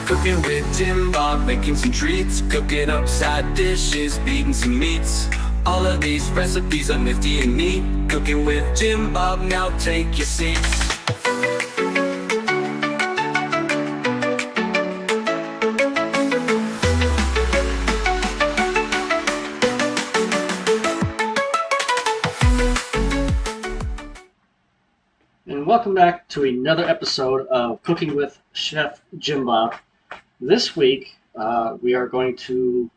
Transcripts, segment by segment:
Cooking with Jim Bob, making some treats, cooking up side dishes, beating some meats. All of these recipes are nifty and neat. Cooking with Jim Bob, now take your seats. And welcome back to another episode of Cooking with Chef Jim Bob. This week, we are going to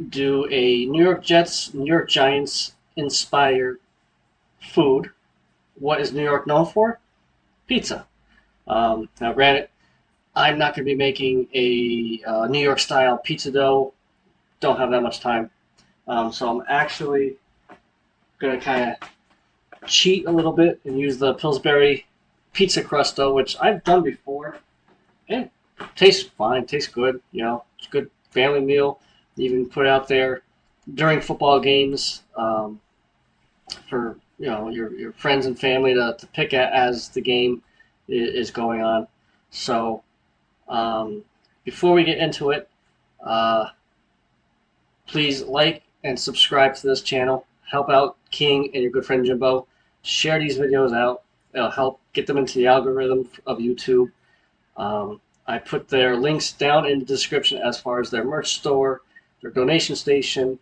do a New York Jets, New York Giants inspired food. What is New York known for? Pizza. Now, granted, I'm not going to be making a New York style pizza dough. Don't have that much time. So I'm actually going to kind of cheat a little bit and use the Pillsbury pizza crust dough, which I've done before. And tastes fine, tastes good. You know, it's a good family meal. You even put it out there during football games for your friends and family to pick at as the game is going on. So before we get into it, please like and subscribe to this channel. Help out King and your good friend Jimbo. Share these videos out. It'll help get them into the algorithm of YouTube. I put their links down in the description as far as their merch store, their donation station,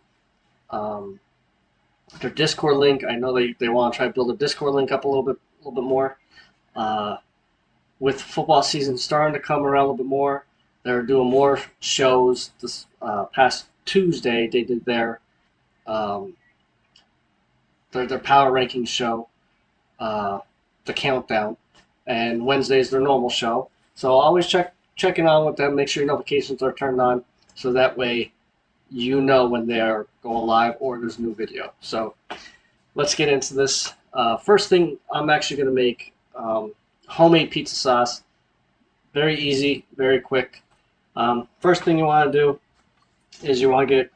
their Discord link. I know they want to try to build a Discord link up a little bit more. With football season starting to come around a little bit more, they're doing more shows. This past Tuesday, they did their power ranking show, the countdown, and Wednesday's their normal show. So always checking on with them. Make sure your notifications are turned on, so that way you know when they are going live or there's a new video. So let's get into this. First thing, I'm actually going to make homemade pizza sauce. Very easy, very quick. First thing you want to do is you want to get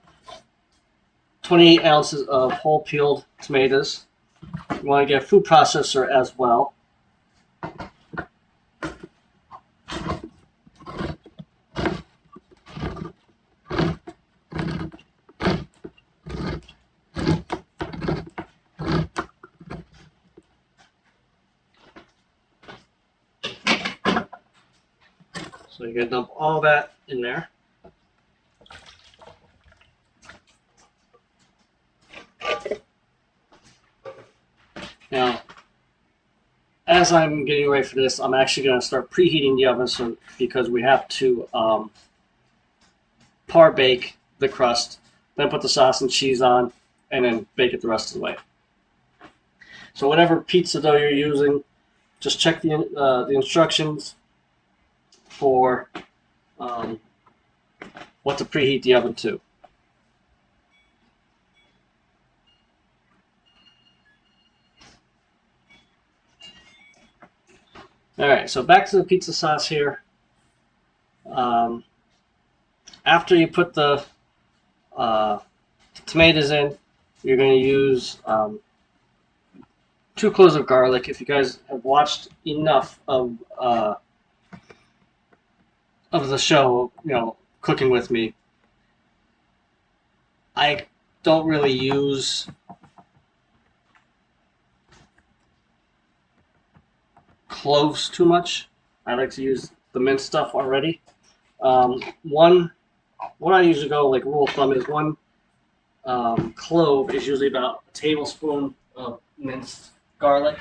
28 ounces of whole peeled tomatoes. You want to get a food processor as well. So you're going to dump all that in there. Now, as I'm getting ready for this, I'm actually going to start preheating the oven because we have to par bake the crust, then put the sauce and cheese on, and then bake it the rest of the way. So whatever pizza dough you're using, just check the instructions for what to preheat the oven to. Alright, so back to the pizza sauce here. After you put the tomatoes in, you're going to use 2 cloves of garlic. If you guys have watched enough of the show, Cooking with Me, I don't really use cloves too much. I like to use the minced stuff already. What I usually go, like rule of thumb, is 1 clove is usually about a tablespoon of minced garlic.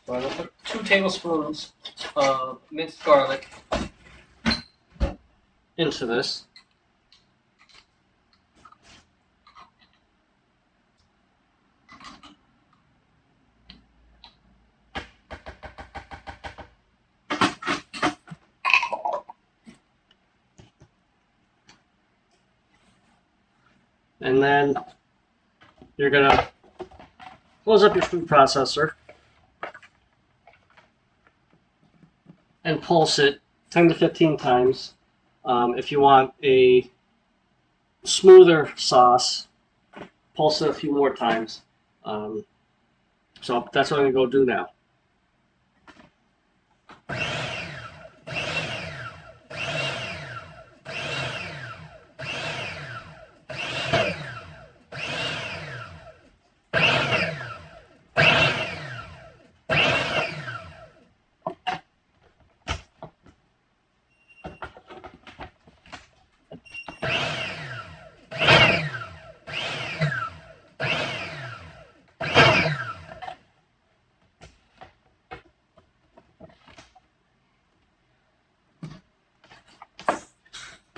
So I'm going to put 2 tablespoons of minced garlic into this. And then you're going to close up your food processor and pulse it 10 to 15 times. If you want a smoother sauce, pulse it a few more times. So that's what I'm going to go do now.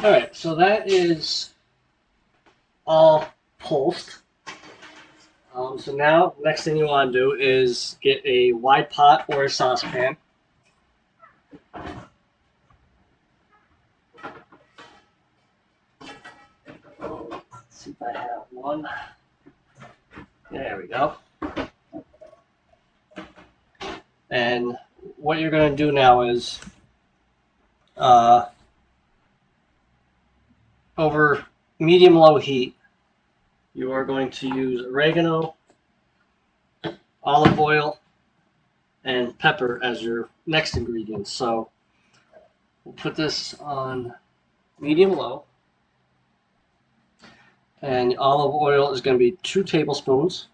Alright, so that is all pulsed. So now, next thing you want to do is get a wide pot or a saucepan. Let's see if I have one. There we go. And what you're going to do now is over medium-low heat, you are going to use oregano, olive oil, and pepper as your next ingredients. So we'll put this on medium-low. And olive oil is going to be 2 tablespoons.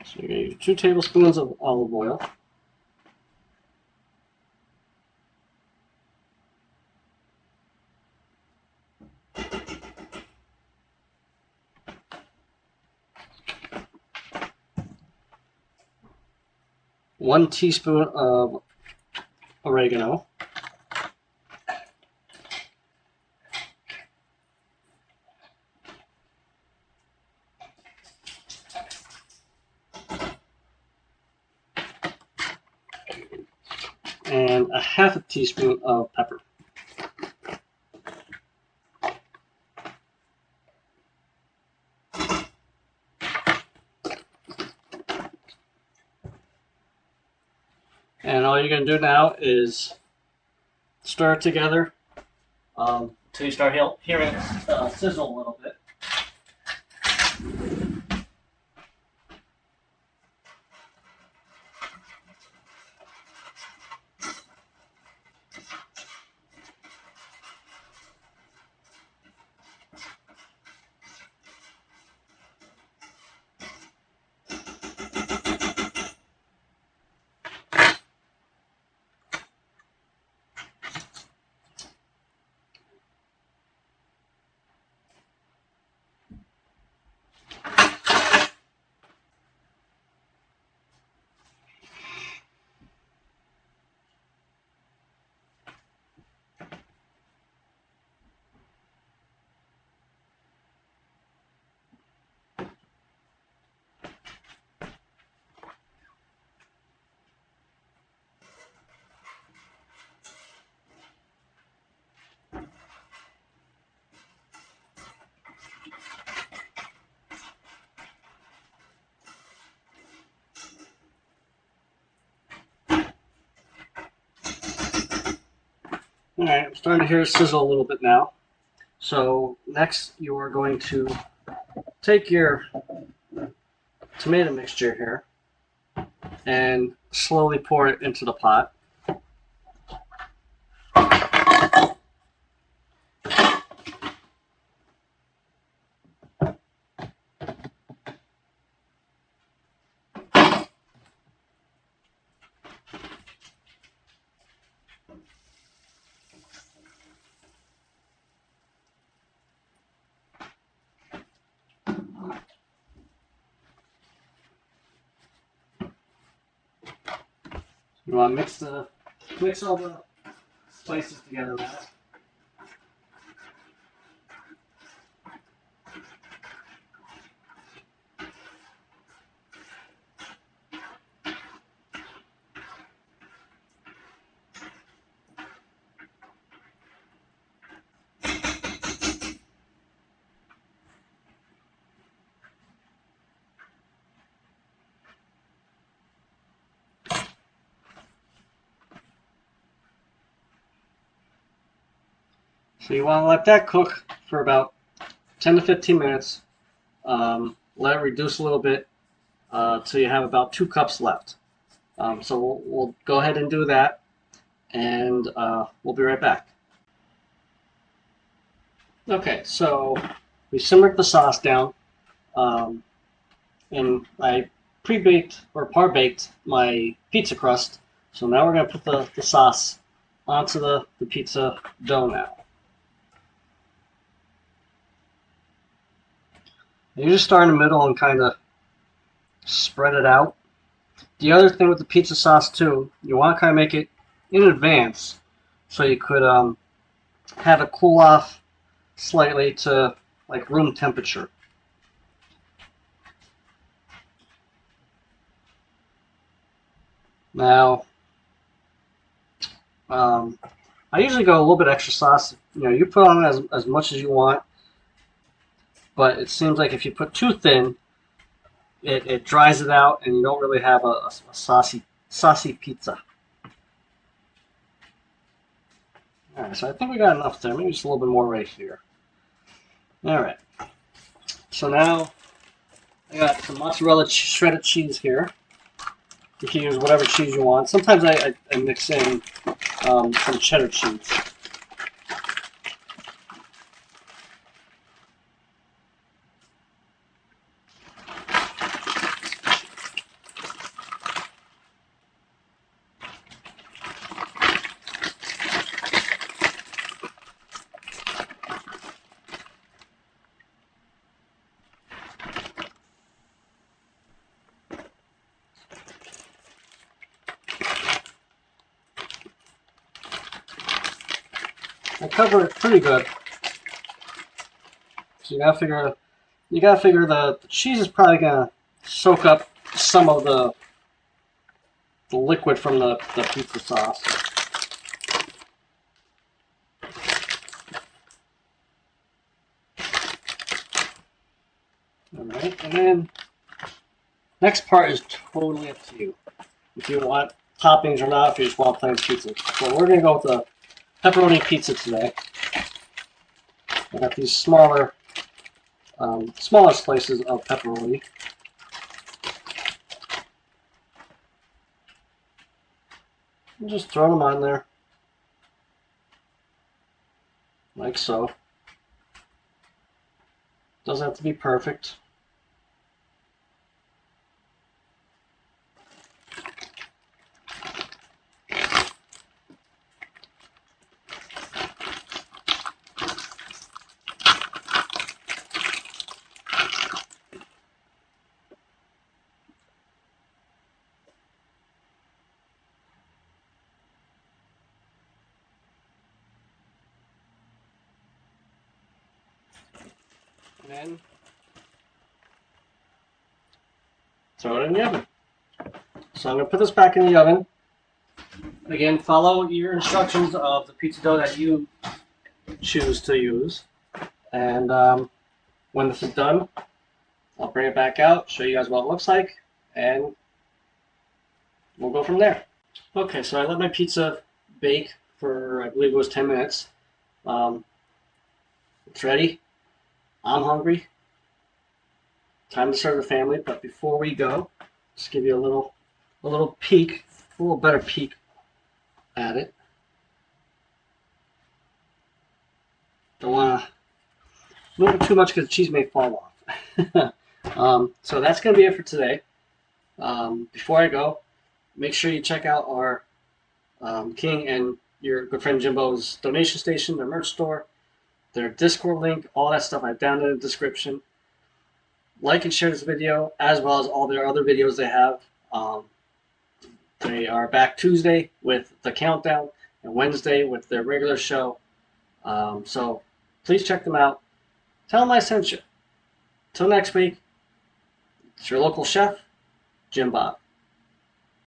So you're going to use 2 tablespoons of olive oil. One teaspoon of oregano. And a half a teaspoon of pepper. And all you're going to do now is stir it together until you start hearing it sizzle a little bit. Alright, I'm starting to hear it sizzle a little bit now. So next you are going to take your tomato mixture here and slowly pour it into the pot. You want to mix all the spices together now. So you want to let that cook for about 10 to 15 minutes. Let it reduce a little bit till you have about 2 cups left. So we'll go ahead and do that, and we'll be right back. Okay, so we simmered the sauce down, and I pre-baked or par-baked my pizza crust. So now we're going to put the sauce onto the pizza dough now. You just start in the middle and kind of spread it out. The other thing with the pizza sauce too, you want to kind of make it in advance so you could have it cool off slightly to like room temperature. Now, I usually go a little bit extra sauce. You put on as much as you want, but it seems like if you put too thin, it dries it out, and you don't really have a saucy pizza. All right, so I think we got enough there. Maybe just a little bit more right here. All right. So now I got some mozzarella shredded cheese here. You can use whatever cheese you want. Sometimes I mix in some cheddar cheese. I cover it pretty good. So you gotta figure the cheese is probably gonna soak up some of the liquid from the pizza sauce. Alright, and then next part is totally up to you. If you want toppings or not, if you just want plain pizza. So we're gonna go with the pepperoni pizza today. I got these smaller slices of pepperoni. And just throw them on there, like so. Doesn't have to be perfect. And then throw it in the oven. So I'm going to put this back in the oven. Again, follow your instructions of the pizza dough that you choose to use. And when this is done, I'll bring it back out, show you guys what it looks like, and we'll go from there. Okay, so I let my pizza bake for, I believe it was 10 minutes. It's ready. I'm hungry. Time to serve the family, but before we go, just give you a little peek, a little better peek at it. Don't want to move it too much because the cheese may fall off. So that's going to be it for today. Before I go, make sure you check out our King and your good friend Jimbo's donation station, their merch store, their Discord link, all that stuff I have down in the description. Like and share this video, as well as all their other videos they have. They are back Tuesday with the countdown, and Wednesday with their regular show. So please check them out. Tell them I sent you. Till next week, it's your local chef, Jim Bob.